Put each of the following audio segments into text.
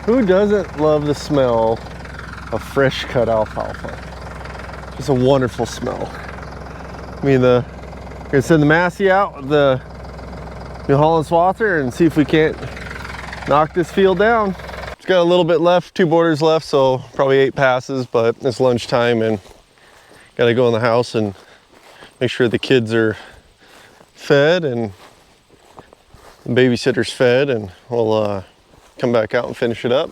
Who doesn't love the smell of fresh cut alfalfa? It's a wonderful smell. I mean, we're gonna send the Massey out with the New Holland swather and see if we can't knock this field down. It's got a little bit left, 2 borders left, so probably 8 passes, but it's lunchtime and gotta go in the house and make sure the kids are fed and the babysitter's fed, and we'll come back out and finish it up.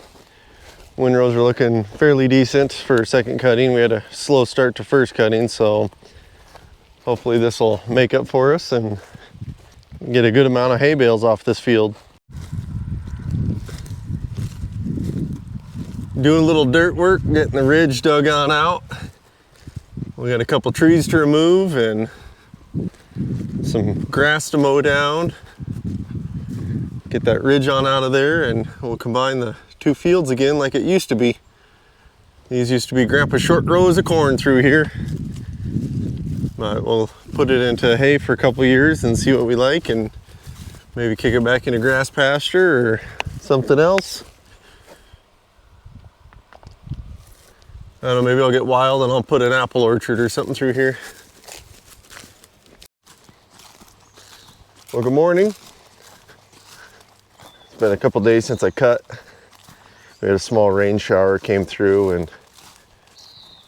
Windrows are looking fairly decent for second cutting. We had a slow start to first cutting, so hopefully this will make up for us and get a good amount of hay bales off this field. Doing a little dirt work, getting the ridge dug on out. We got a couple trees to remove and some grass to mow down. Get that ridge on out of there, and we'll combine the 2 fields again like it used to be. These used to be Grandpa's short rows of corn through here. But we'll put it into hay for a couple years and see what we like, and maybe kick it back into grass pasture or something else. I don't know, maybe I'll get wild and I'll put an apple orchard or something through here. Well, good morning. It's been a couple days since I cut. We had a small rain shower came through and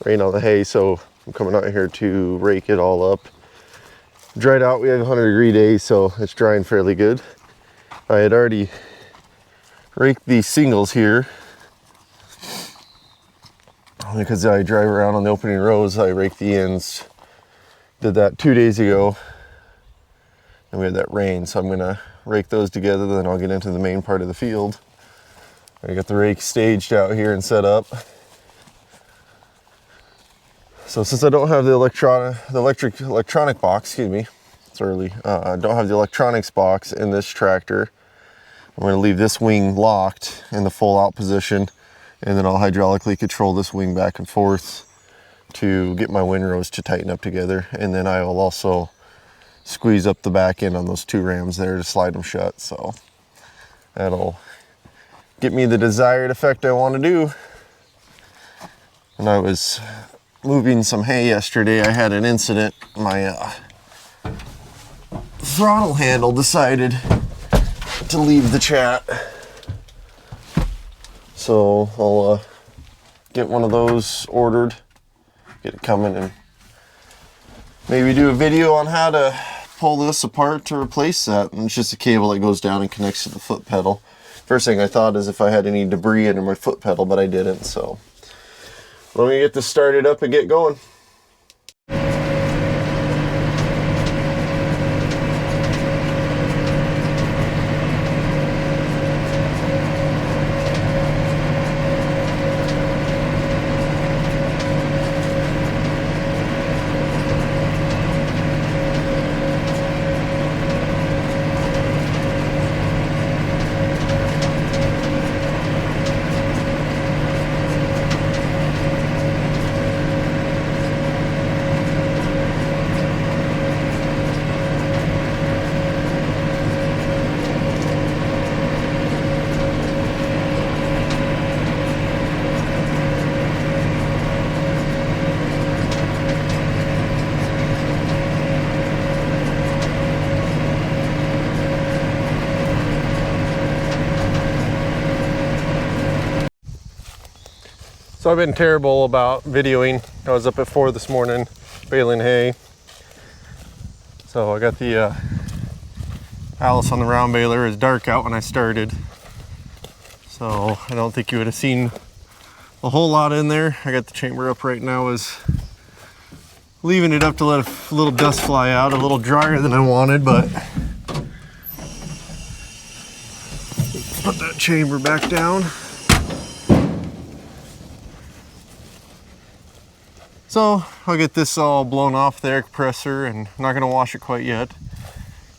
rained on the hay, so I'm coming out here to rake it all up. Dried out, we had 100-degree days, so it's drying fairly good. I had already raked these singles here. Because I drive around on the opening rows, I rake the ends. Did that 2 days ago. And we had that rain, so I'm gonna rake those together, then I'll get into the main part of the field. I got the rake staged out here and set up. So since I don't have the electronic box, excuse me, it's early. I don't have the electronics box in this tractor. I'm gonna leave this wing locked in the full out position, and then I'll hydraulically control this wing back and forth to get my windrows to tighten up together. And then I will also squeeze up the back end on those 2 rams there to slide them shut. So that'll get me the desired effect I want to do. When I was moving some hay yesterday, I had an incident. My throttle handle decided to leave the chat. So I'll get one of those ordered, get it coming, and maybe do a video on how to pull this apart to replace that. And it's just a cable that goes down and connects to the foot pedal. First thing I thought is if I had any debris under my foot pedal, but I didn't. So let me get this started up and get going. So I've been terrible about videoing. I was up at 4 this morning baling hay. So I got the Allis on the round baler. It's dark out when I started, so I don't think you would have seen a whole lot in there. I got the chamber up right now, is leaving it up to let a little dust fly out, a little drier than I wanted, but put that chamber back down. So I'll get this all blown off the air compressor, and I'm not gonna wash it quite yet.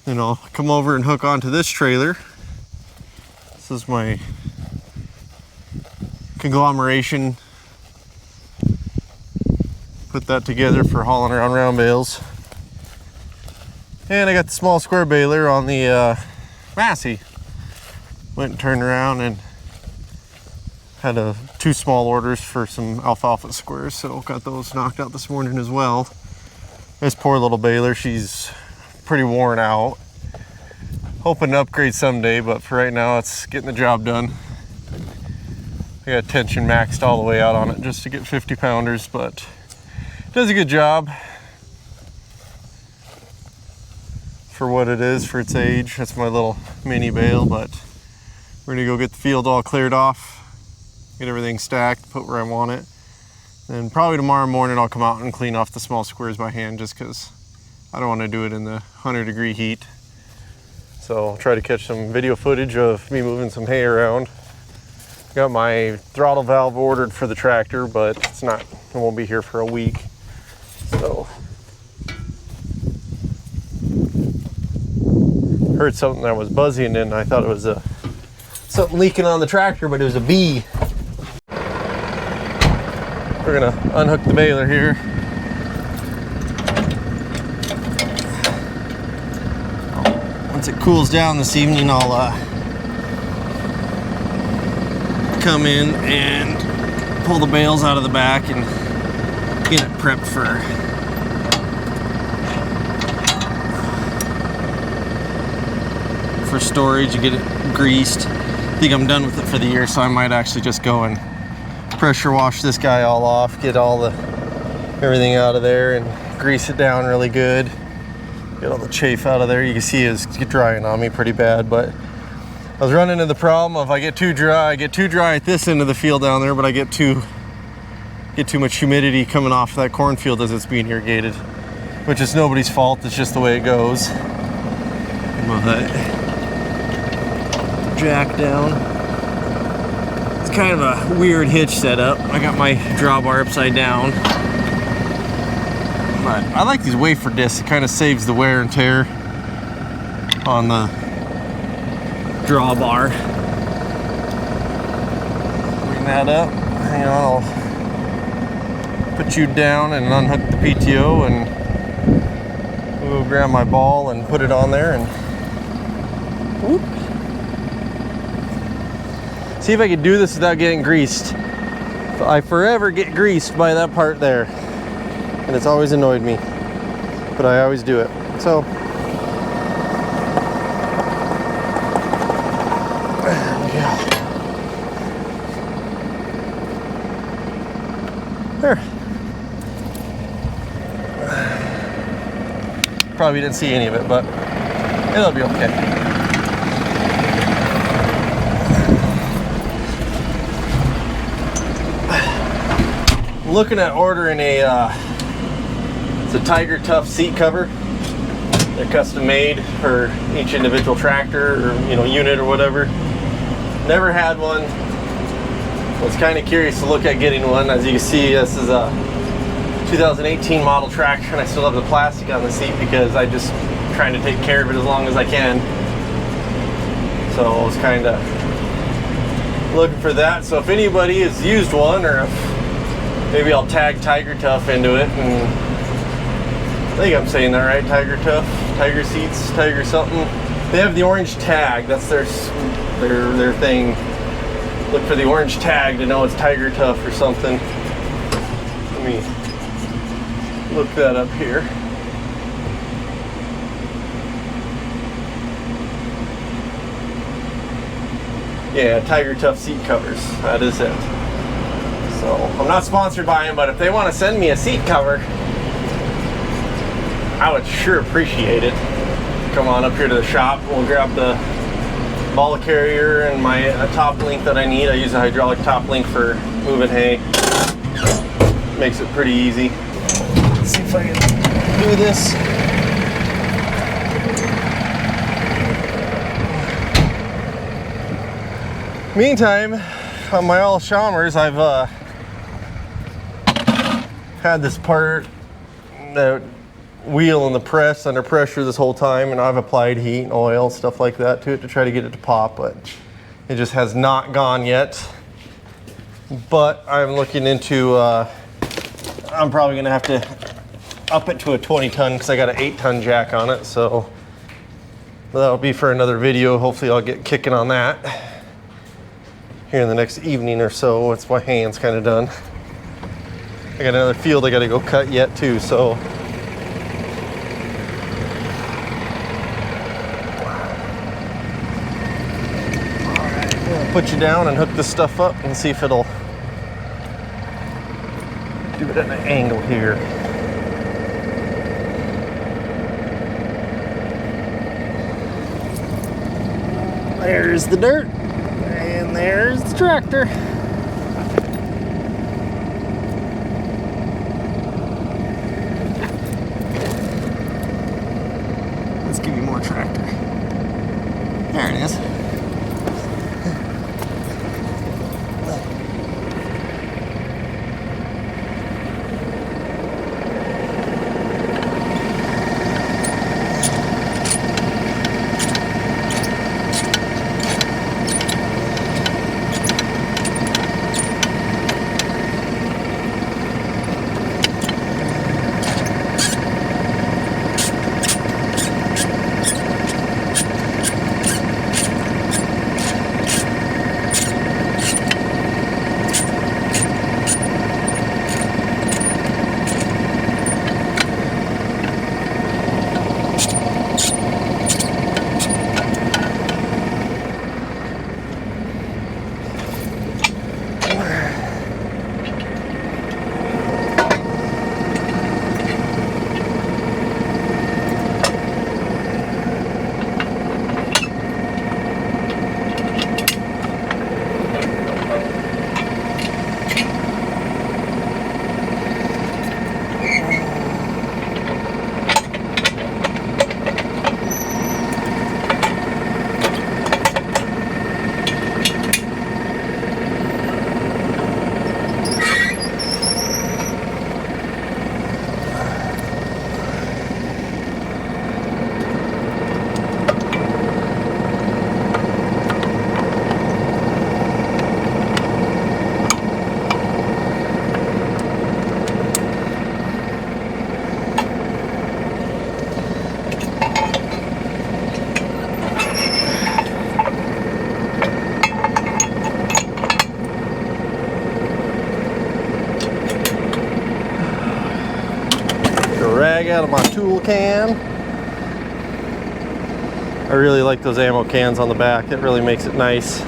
Then I'll come over and hook onto this trailer. This is my conglomeration. Put that together for hauling around round bales. And I got the small square baler on the Massey. Went and turned around and Had two small orders for some alfalfa squares, so got those knocked out this morning as well. This poor little baler, she's pretty worn out. Hoping to upgrade someday, but for right now it's getting the job done. I got tension maxed all the way out on it just to get 50 pounders, but it does a good job for what it is, for its age. That's my little mini bale, but we're gonna go get the field all cleared off, get everything stacked, put where I want it. Then probably tomorrow morning I'll come out and clean off the small squares by hand, just because I don't want to do it in the 100-degree heat. So I'll try to catch some video footage of me moving some hay around. Got my throttle valve ordered for the tractor, but it won't be here for a week. So heard something that was buzzing and I thought it was something leaking on the tractor, but it was a bee. We're gonna unhook the baler here. Once it cools down this evening, I'll come in and pull the bales out of the back and get it prepped for storage and get it greased. I think I'm done with it for the year, so I might actually just go and pressure wash this guy all off, get everything out of there and grease it down really good. Get all the chafe out of there. You can see it's drying on me pretty bad, but I was running into the problem of I get too dry at this end of the field down there, but I get too much humidity coming off that cornfield as it's being irrigated, which is nobody's fault. It's just the way it goes. But jack down. It's kind of a weird hitch setup. I got my drawbar upside down. But I like these wafer discs. It kind of saves the wear and tear on the drawbar. Bring that up. Hang on, I'll put you down and unhook the PTO, and we'll grab my ball and put it on there and whoop. See if I can do this without getting greased. I forever get greased by that part there, and it's always annoyed me, but I always do it. So yeah. There. Probably didn't see any of it, but it'll be okay. Looking at ordering it's a Tiger Tough seat cover. They're custom made for each individual tractor or unit or whatever. Never had one. Was kind of curious to look at getting one. As you can see, this is a 2018 model tractor, and I still have the plastic on the seat because I just trying to take care of it as long as I can. So I was kind of looking for that. So if anybody has used one, or if maybe I'll tag Tiger Tough into it, and I think I'm saying that right, Tiger Tough, Tiger Seats, Tiger something. They have the orange tag, that's their thing. Look for the orange tag to know it's Tiger Tough or something. Let me look that up here. Yeah, Tiger Tough seat covers, that is it. So, I'm not sponsored by them, but if they want to send me a seat cover, I would sure appreciate it. Come on up here to the shop, we'll grab the ball carrier and my top link that I need. I use a hydraulic top link for moving hay. Makes it pretty easy. Let's see if I can do this. Meantime, on my Allis Chalmers, I've had this part, that wheel in the press under pressure this whole time, and I've applied heat and oil, stuff like that to it to try to get it to pop, but it just has not gone yet. But I'm looking into, I'm probably gonna have to up it to a 20-ton because I got an 8-ton jack on it, so that'll be for another video. Hopefully I'll get kicking on that. here in the next evening or so. It's my hands kind of done. I got another field I got to go cut yet too, so. Alright, I'm gonna put you down and hook this stuff up and see if it'll do it at an angle here. There's the dirt, and there's the tractor. Let's give you more tractor. There it is. Out of my tool can. I really like those ammo cans on the back. It really makes it nice.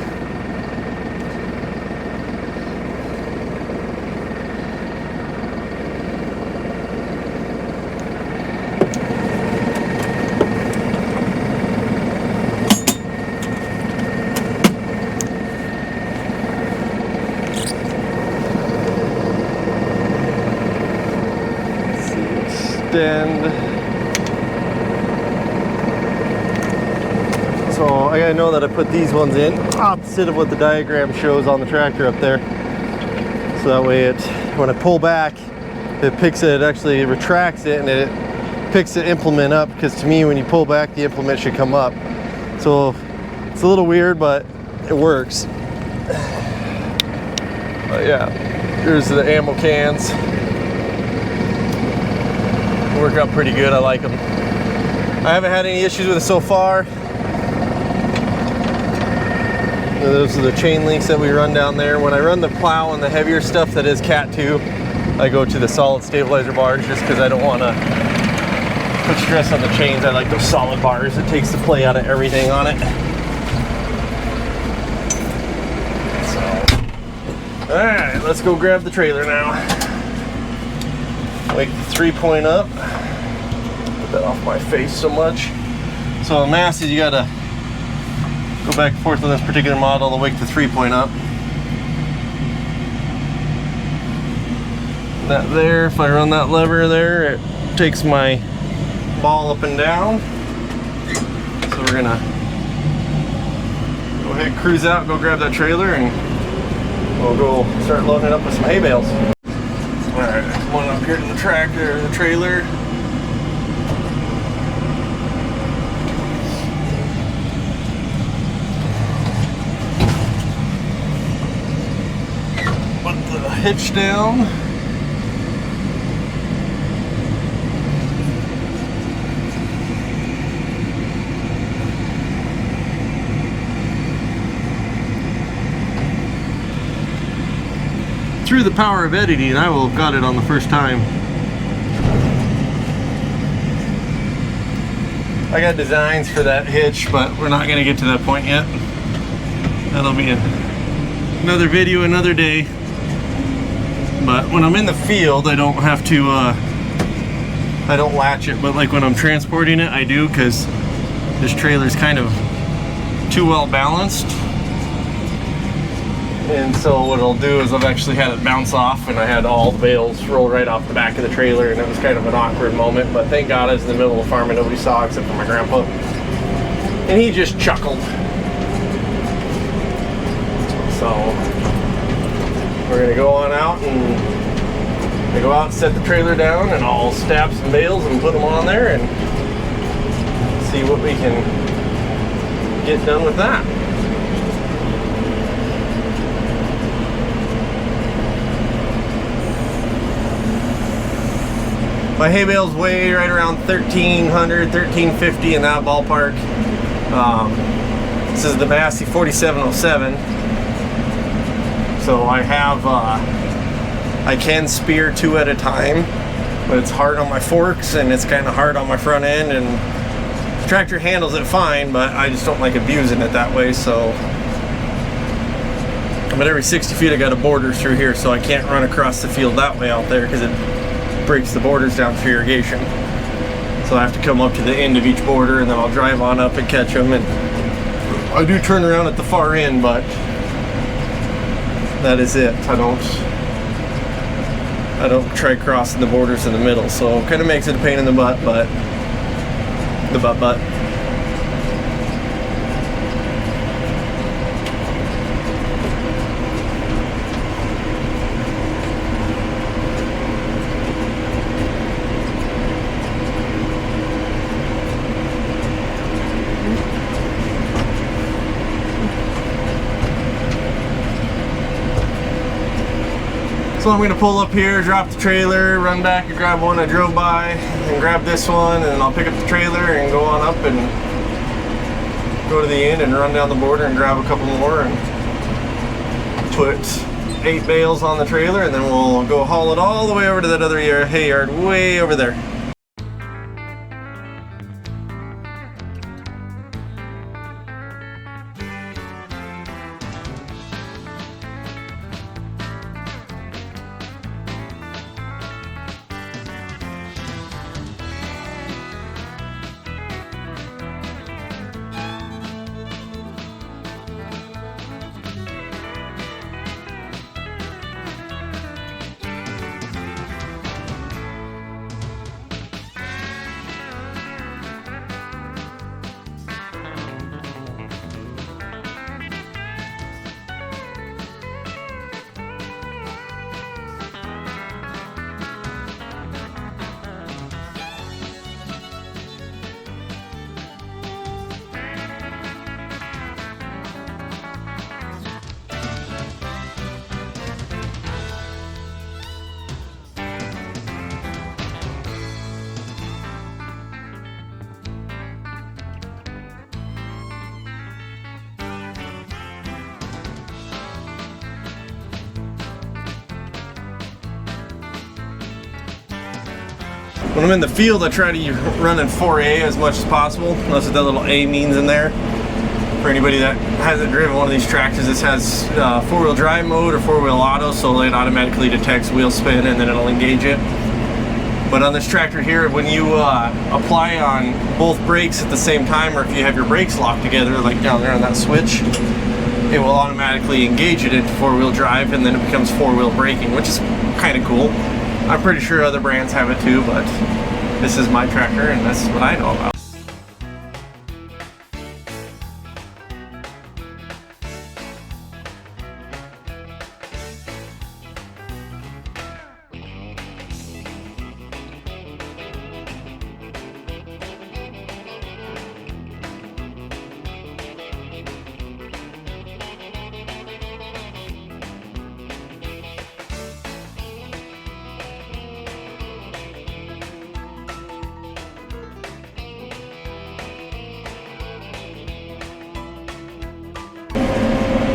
So I gotta know that I put these ones in opposite of what the diagram shows on the tractor up there. So that way it, when I pull back, it picks it, actually retracts it, and it picks the implement up, because to me when you pull back the implement should come up. So it's a little weird, but it works. But yeah, here's the ammo cans. Work out pretty good. I like them. I haven't had any issues with it so far. Those are the chain links that we run down there. When I run the plow and the heavier stuff that is Cat 2, I go to the solid stabilizer bars just because I don't want to put stress on the chains. I like those solid bars. It takes the play out of everything on it. So, all right, let's go grab the trailer now. Wake the 3-point up. Put that off my face so much. So on Massey's, you gotta go back and forth on this particular model to wake the 3-point up. That there, if I run that lever there, it takes my ball up and down. So we're gonna go ahead, cruise out, go grab that trailer, and we'll go start loading it up with some hay bales. Alright, come on up here to the tractor, the trailer. Put the hitch down. through the power of editing, I will have got it on the first time. I got designs for that hitch, but we're not gonna get to that point yet. That'll be another video, another day. But when I'm in the field, I don't have to, I don't latch it, but like when I'm transporting it, I do, because this trailer's kind of too well balanced. And so what I'll do is I've actually had it bounce off, and I had all the bales roll right off the back of the trailer, and it was kind of an awkward moment, but thank God I was in the middle of the farm and nobody saw except for my grandpa. And he just chuckled. So we're gonna go on out, and I go out and set the trailer down, and I'll stab some bales and put them on there and see what we can get done with that. My hay bales weigh right around 1,300, 1,350 in that ballpark. This is the Massey 4707. So I have, I can spear 2 at a time, but it's hard on my forks and it's kind of hard on my front end, and the tractor handles it fine, but I just don't like abusing it that way. So, but every 60 feet I got a border through here, so I can't run across the field that way out there because it breaks the borders down for irrigation. So I have to come up to the end of each border, and then I'll drive on up and catch them. And I do turn around at the far end, but that is it. I don't try crossing the borders in the middle, so it kind of makes it a pain in the butt, but the butt. So I'm going to pull up here, drop the trailer, run back and grab one I drove by, and grab this one, and then I'll pick up the trailer and go on up and go to the end and run down the border and grab a couple more and put 8 bales on the trailer, and then we'll go haul it all the way over to that other hay yard way over there. When I'm in the field, I try to run in 4A as much as possible. Notice that little A means in there. For anybody that hasn't driven one of these tractors, this has 4-wheel drive mode or 4-wheel auto, so it automatically detects wheel spin and then it'll engage it. But on this tractor here, when you apply on both brakes at the same time, or if you have your brakes locked together, like down there on that switch, it will automatically engage it into 4-wheel drive, and then it becomes 4-wheel braking, which is kind of cool. I'm pretty sure other brands have it too, but this is my tractor and that's what I know about.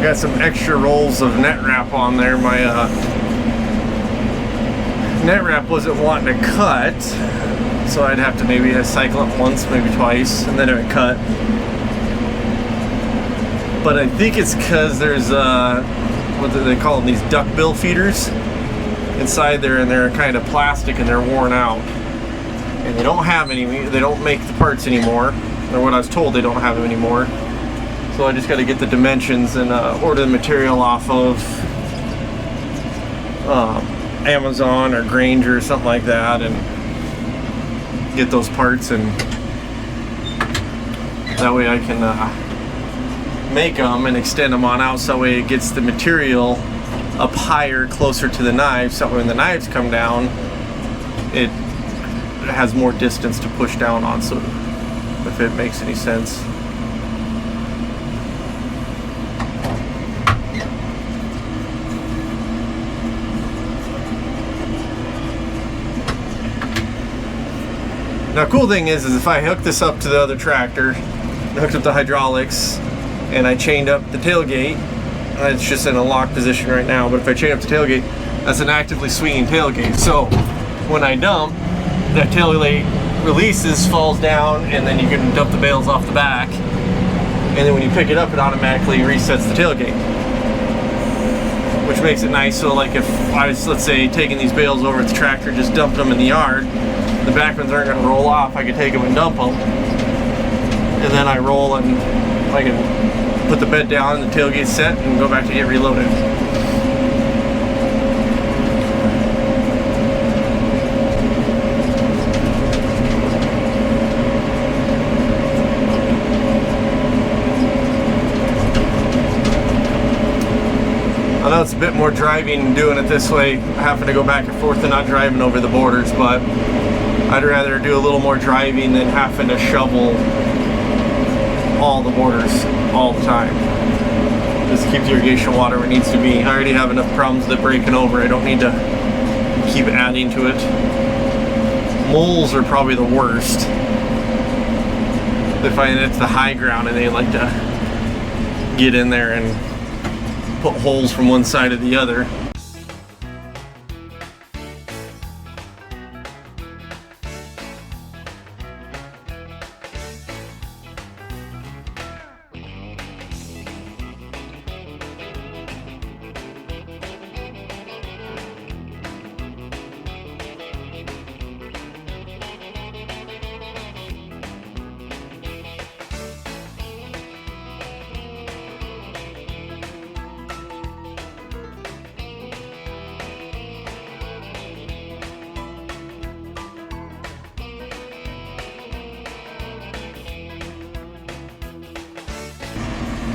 Got some extra rolls of net wrap on there. My net wrap wasn't wanting to cut, so I'd have to maybe cycle it once, maybe twice, and then it would cut. But I think it's because there's what do they call them, these duckbill feeders inside there, and they're kind of plastic and they're worn out, and they don't make the parts anymore, or what I was told, they don't have them anymore. So I just got to get the dimensions and order the material off of Amazon or Granger or something like that, and get those parts, and that way I can make them and extend them on out, so that way it gets the material up higher, closer to the knives, so that when the knives come down, it has more distance to push down on, so if it makes any sense. Now, cool thing is if I hook this up to the other tractor, hooked up the hydraulics, and I chained up the tailgate, it's just in a locked position right now, but if I chain up the tailgate, that's an actively swinging tailgate. So when I dump, that tailgate releases, falls down, and then you can dump the bales off the back, and then when you pick it up, it automatically resets the tailgate, which makes it nice. So like if I was, let's say, taking these bales over at the tractor, just dumped them in the yard, the back ones aren't going to roll off. I can take them and dump them, and then I roll and I can put the bed down and the tailgate set and go back to get reloaded. I know it's a bit more driving doing it this way, having to go back and forth and not driving over the borders, but I'd rather do a little more driving than having to shovel all the borders all the time. Just keep the irrigation water where it needs to be. I already have enough problems with it breaking over. I don't need to keep adding to it. Moles are probably the worst. They find it's the high ground and they like to get in there and put holes from one side to the other.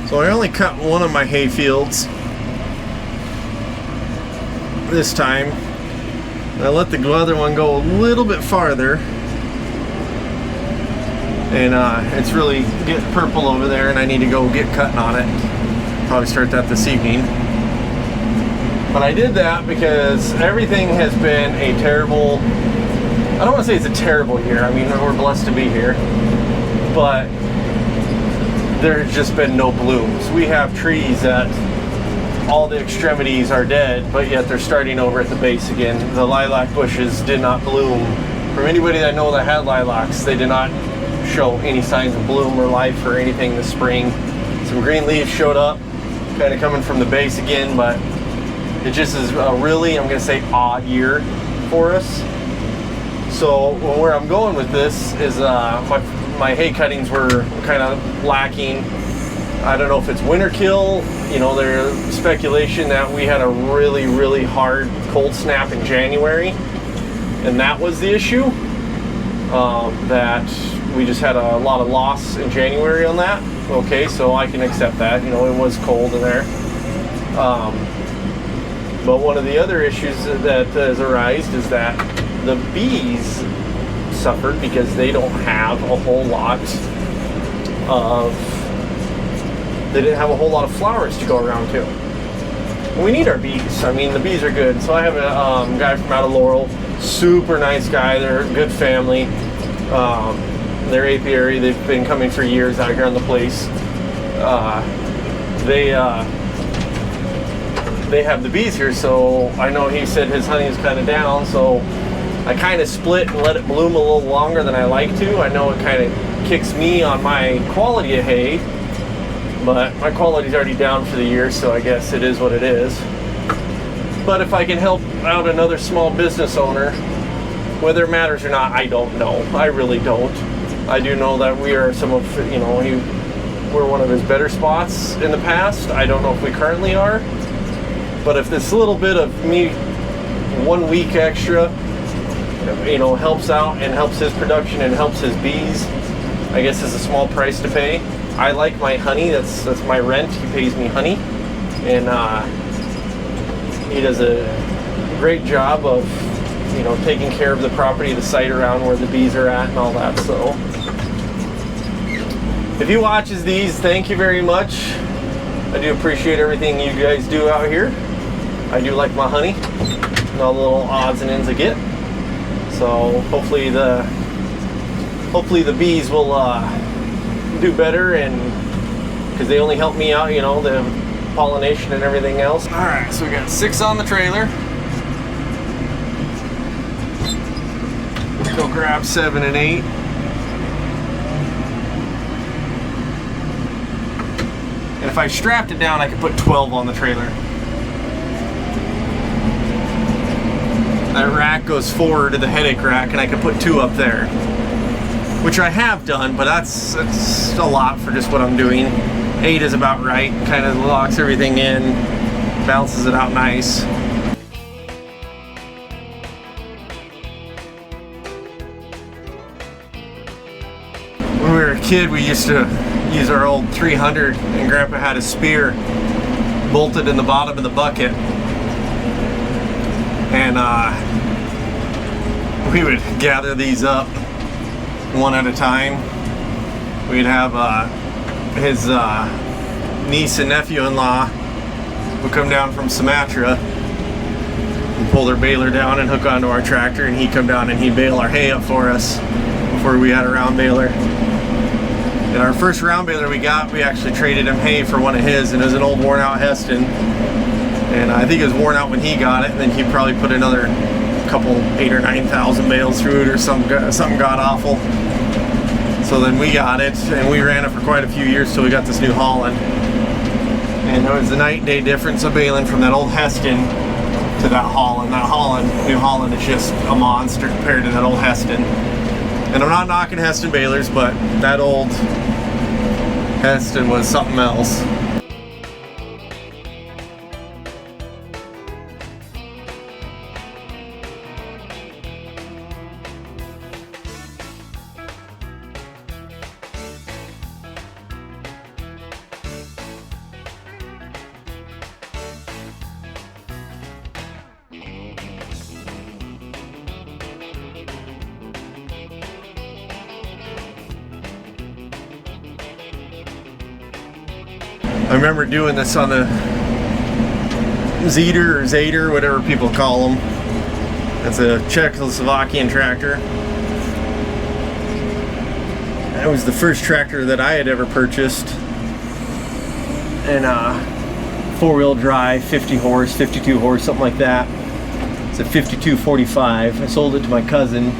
So I only cut one of my hay fields this time. I let the other one go a little bit farther, and it's really getting purple over there, and I need to go get cutting on it. Probably start that this evening. But I did that because everything has been a terrible, I don't want to say it's a terrible year. I mean, we're blessed to be here, but there's just been no blooms. We have trees that all the extremities are dead, but yet they're starting over at the base again. The lilac bushes did not bloom. From anybody that I know that had lilacs, they did not show any signs of bloom or life or anything this spring. Some green leaves showed up, kind of coming from the base again, but it just is a really, I'm going to say, odd year for us. So where I'm going with this is my hay cuttings were kind of lacking. I don't know if it's winter kill. You know, there's speculation that we had a really, really hard cold snap in January, and that was the issue. That we just had a lot of loss in January on that. Okay, so I can accept that. You know, it was cold in there. But one of the other issues that has arisen is that the bees suffered because they don't have a whole lot of, they didn't have a whole lot of flowers to go around to. We need our bees. I mean, the bees are good. So I have a guy from out of Laurel, super nice guy. They're a good family. They're apiary. They've been coming for years out here on the place. they have the bees here, so I know he said his honey is kind of down, so I kind of split and let it bloom a little longer than I like to. I know it kind of kicks me on my quality of hay, but my quality's already down for the year, so I guess it is what it is. But if I can help out another small business owner, whether it matters or not, I don't know. I really don't. I do know that we are some of, you know, we're one of his better spots in the past. I don't know if we currently are, but if this little bit of me 1 week extra, you know, helps out and helps his production and helps his bees, I guess is a small price to pay. I like my honey. That's my rent. He pays me honey, and he does a great job of, you know, taking care of the property, the site around where the bees are at and all that. So if he watches these, thank you very much. I do appreciate everything you guys do out here. I do like my honey and all the little odds and ends I get. So hopefully the bees will do better, and because they only help me out, you know, the pollination and everything else. All right, so we got 6 on the trailer. Let's go grab 7 and 8. And if I strapped it down, I could put 12 on the trailer. That rack goes forward to the headache rack, and I could put 2 up there, which I have done, but that's a lot for just what I'm doing. 8 is about right, kind of locks everything in, balances it out nice. When we were a kid, we used to use our old 300, and Grandpa had a spear bolted in the bottom of the bucket. And we would gather these up one at a time. We'd have his niece and nephew-in-law would come down from Sumatra and pull their baler down and hook onto our tractor, and he'd come down and he'd bale our hay up for us before we had a round baler. And our first round baler we got, we actually traded him hay for one of his, and it was an old worn out Heston. And I think it was worn out when he got it, and then he probably put another couple 8,000 or 9,000 bales through it, or something god awful. So then we got it, and we ran it for quite a few years till we got this new Holland. And it was a night and day difference of baling from that old Heston to that Holland. That Holland, new Holland, is just a monster compared to that old Heston. And I'm not knocking Heston balers, but that old Heston was something else. I remember doing this on the Zeder or Zader, whatever people call them. It's a Czechoslovakian tractor. That was the first tractor that I had ever purchased. And 4-wheel drive, 50 horse, 52 horse, something like that. It's a 5245. I sold it to my cousin.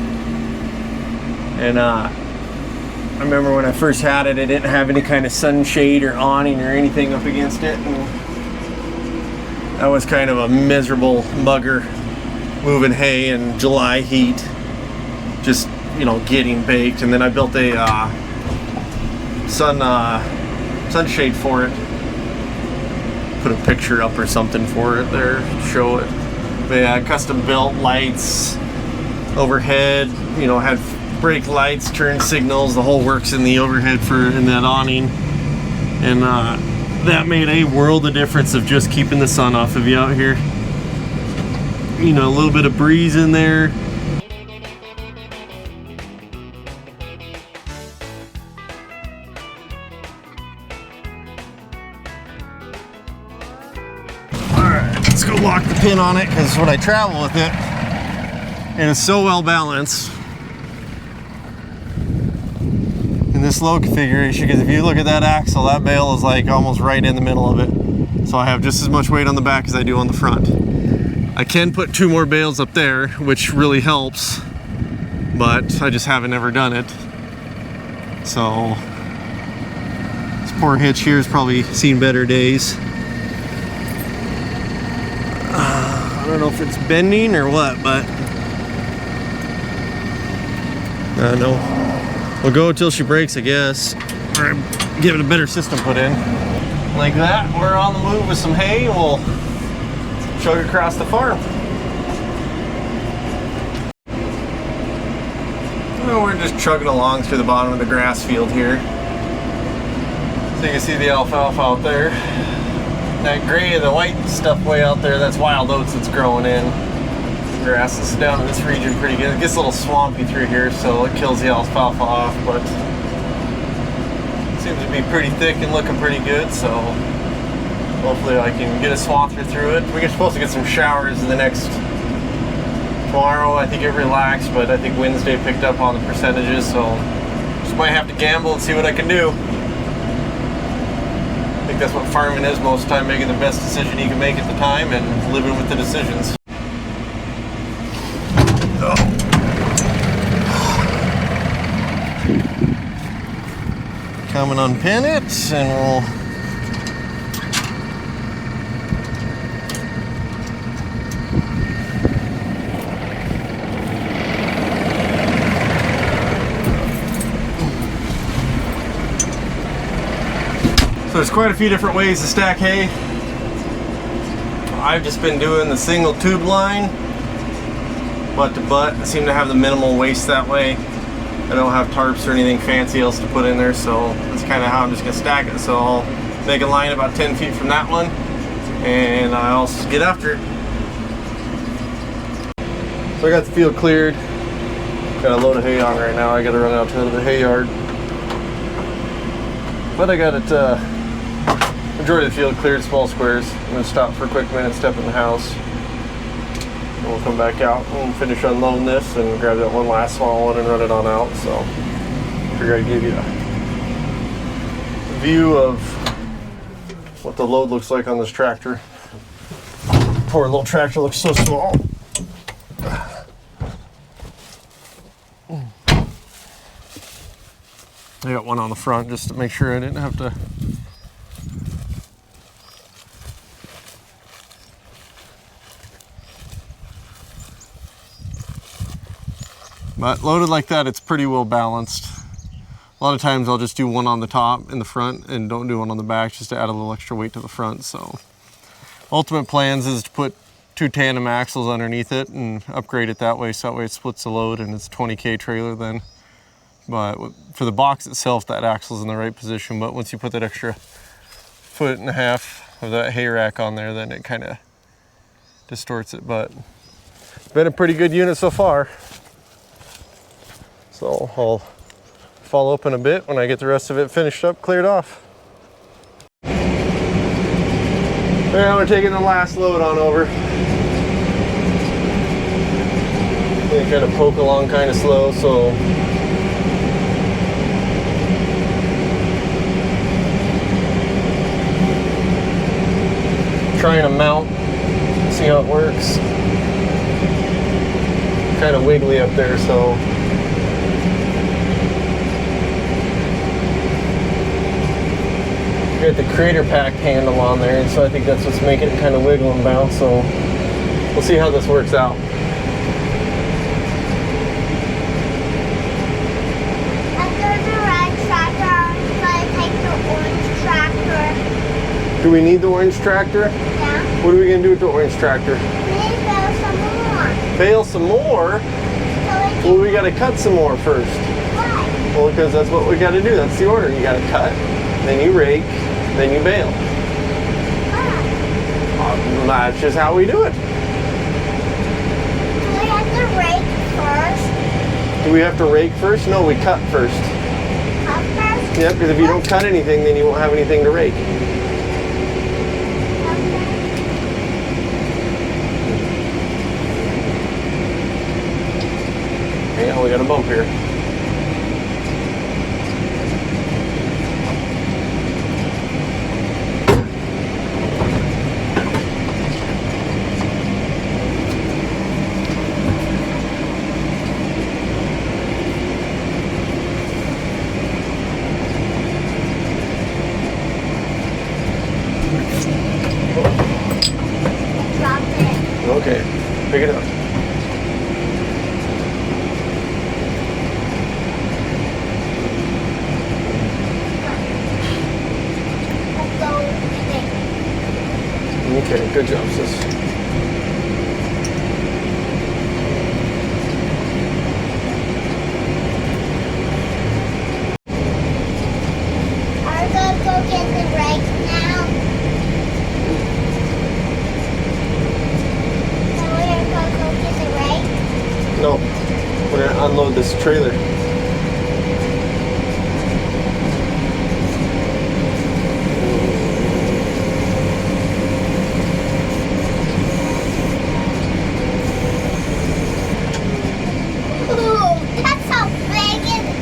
And I remember when I first had it, it didn't have any kind of sunshade or awning or anything up against it. And that was kind of a miserable bugger, moving hay in July heat, just, you know, getting baked. And then I built a sunshade for it. Put a picture up or something for it there, show it. But yeah, custom built lights overhead, you know, had brake lights, turn signals, the whole works in the overhead in that awning. And that made a world of difference of just keeping the sun off of you out here. You know, a little bit of breeze in there. Alright, let's go lock the pin on it, because when I travel with it, and it's so well balanced, and in this load configuration, because if you look at that axle, that bale is like almost right in the middle of it. So I have just as much weight on the back as I do on the front. I can put 2 more bales up there, which really helps, but I just haven't ever done it. So this poor hitch here has probably seen better days. I don't know if it's bending or what, but I don't know. We'll go until she breaks, I guess, or give it a better system put in. Like that, we're on the move with some hay, and we'll chug across the farm. Well, we're just chugging along through the bottom of the grass field here. So you can see the alfalfa out there. That gray and the white stuff way out there, that's wild oats that's growing in. The grass is down in this region pretty good. It gets a little swampy through here, so it kills the alfalfa off, but it seems to be pretty thick and looking pretty good, so hopefully I can get a swather through it. We're supposed to get some showers in the next tomorrow. I think it relaxed, but I think Wednesday picked up on the percentages, so just might have to gamble and see what I can do. I think that's what farming is most of the time, making the best decision you can make at the time and living with the decisions. So. Come and unpin it, and we'll So there's quite a few different ways to stack hay. I've just been doing the single tube line, butt to butt. I seem to have the minimal waste that way. I don't have tarps or anything fancy else to put in there, so that's kind of how I'm just gonna stack it. So I'll make a line about 10 feet from that one, and I'll get after it. So I got the field cleared. Got a load of hay on right now. I gotta run out to the hay yard. But I got it, majority of the field cleared, small squares. I'm gonna stop for a quick minute, step in the house. And we'll come back out and finish unloading this and grab that one last small one and run it on out. So I figure I'd give you a view of what the load looks like on this tractor. Poor little tractor looks so small. I got one on the front just to make sure I didn't have to. But loaded like that, it's pretty well balanced. A lot of times I'll just do one on the top in the front and don't do one on the back just to add a little extra weight to the front. So ultimate plans is to put 2 tandem axles underneath it and upgrade it that way, so that way it splits the load and it's a 20K trailer then. But for the box itself, that axle's in the right position, but once you put that extra 1.5 feet of that hay rack on there, then it kind of distorts it. But it's been a pretty good unit so far. So I'll follow up in a bit when I get the rest of it finished up, cleared off. Now we're taking the last load on over. They kind of poke along kind of slow, so trying to mount, see how it works. Kind of wiggly up there, so got the creator pack handle on there, and so I think that's what's making it kind of wiggle and bounce. So we'll see how this works out. Do we need the orange tractor? Yeah. What are we going to do with the orange tractor? We need to bale some more. Bale some more? So well, we got to cut some more first. Why? Well, because that's what we got to do. That's the order. You got to cut, then you rake, then you bale. Why? That's just how we do it. Do we have to rake first? Do we have to rake first? No, we cut first. Cut first? Yep, because if you don't cut anything, then you won't have anything to rake. Yeah, we got a bump here. Okay, pick it up. Okay, good job, sis. Are we gonna go get the rake now? So we're gonna go get the rake? No, we're gonna unload this trailer. Ooh, that's how big it is.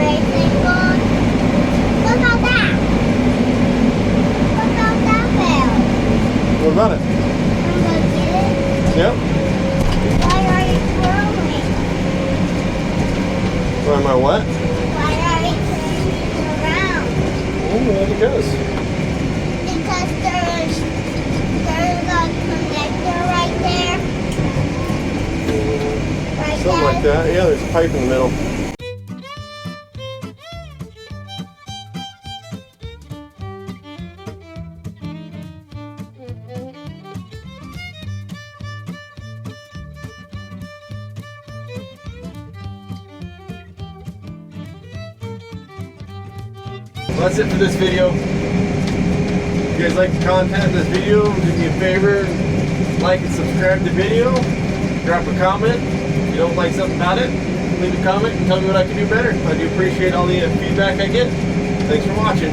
Racing ball. Look at that. Look at that bale. What about it? I'm gonna get it. Yep. Why are you twirling? Why am I what? Why are you turning it around? Oh, well, because. Because there's a connector right there. Right Something there. like that. Yeah, there's a pipe in the middle. Well, that's it for this video. If you guys like the content of this video, do me a favor, like and subscribe to the video. Drop a comment. If you don't like something about it, leave a comment and tell me what I can do better. I do appreciate all the feedback I get. Thanks for watching.